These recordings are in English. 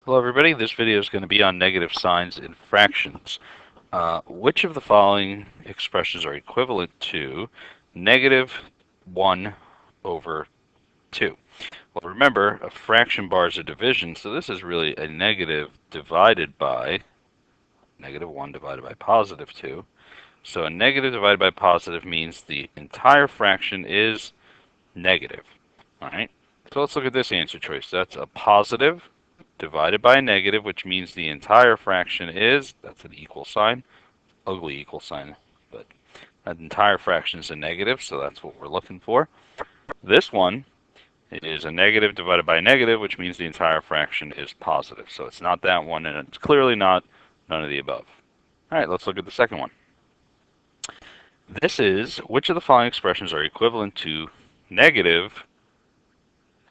Hello everybody, this video is going to be on negative signs in fractions. Which of the following expressions are equivalent to negative 1 over 2? Well, remember, a fraction bar is a division, so this is really a negative divided by negative 1 divided by positive 2. So a negative divided by positive means the entire fraction is negative. All right, so let's look at this answer choice. That's a positive divided by a negative, which means the entire fraction is, that's an equal sign, ugly equal sign, but that entire fraction is a negative, so that's what we're looking for. This one is a negative divided by a negative, which means the entire fraction is positive. So it's not that one, and it's clearly not none of the above. All right, let's look at the second one. This is, which of the following expressions are equivalent to negative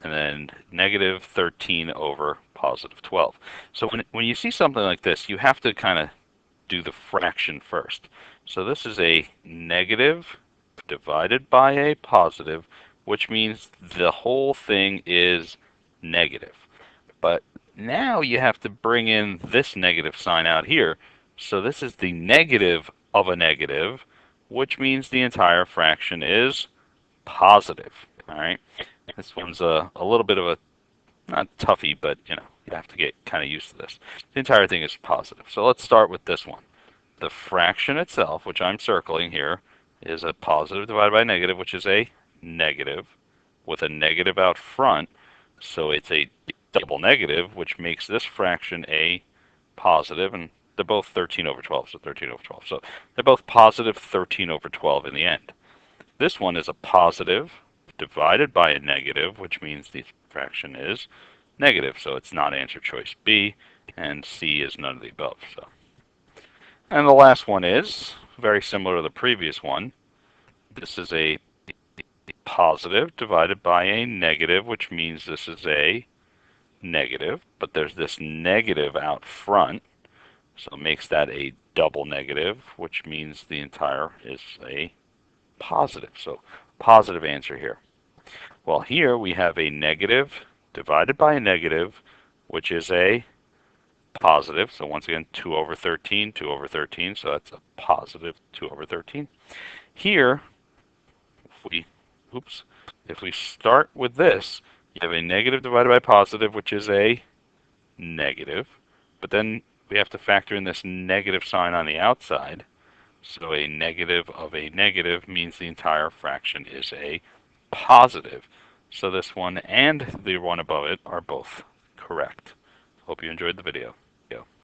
and then negative 13 over positive 12. So when you see something like this, you have to kind of do the fraction first. So this is a negative divided by a positive, which means the whole thing is negative. But now you have to bring in this negative sign out here. So this is the negative of a negative, which means the entire fraction is positive. All right. This one's a little bit of a, not toughy, but you have to get kind of used to this. The entire thing is positive. So let's start with this one. The fraction itself, which I'm circling here, is a positive divided by a negative, which is a negative with a negative out front. So it's a double negative, which makes this fraction a positive, and they're both 13 over 12, so 13 over 12. So they're both positive 13 over 12 in the end. This one is a positive divided by a negative, which means the fraction is negative. So it's not answer choice B, and C is none of the above. And the last one is very similar to the previous one. This is a positive divided by a negative, which means this is a negative, but there's this negative out front, so it makes that a double negative, which means the entire is a positive. So positive answer here. Well, here we have a negative divided by a negative, which is a positive. So once again, 2 over 13, 2 over 13. So that's a positive 2 over 13. Here, if we start with this, you have a negative divided by positive, which is a negative. But then we have to factor in this negative sign on the outside. So a negative of a negative means the entire fraction is a positive. So this one and the one above it are both correct. Hope you enjoyed the video.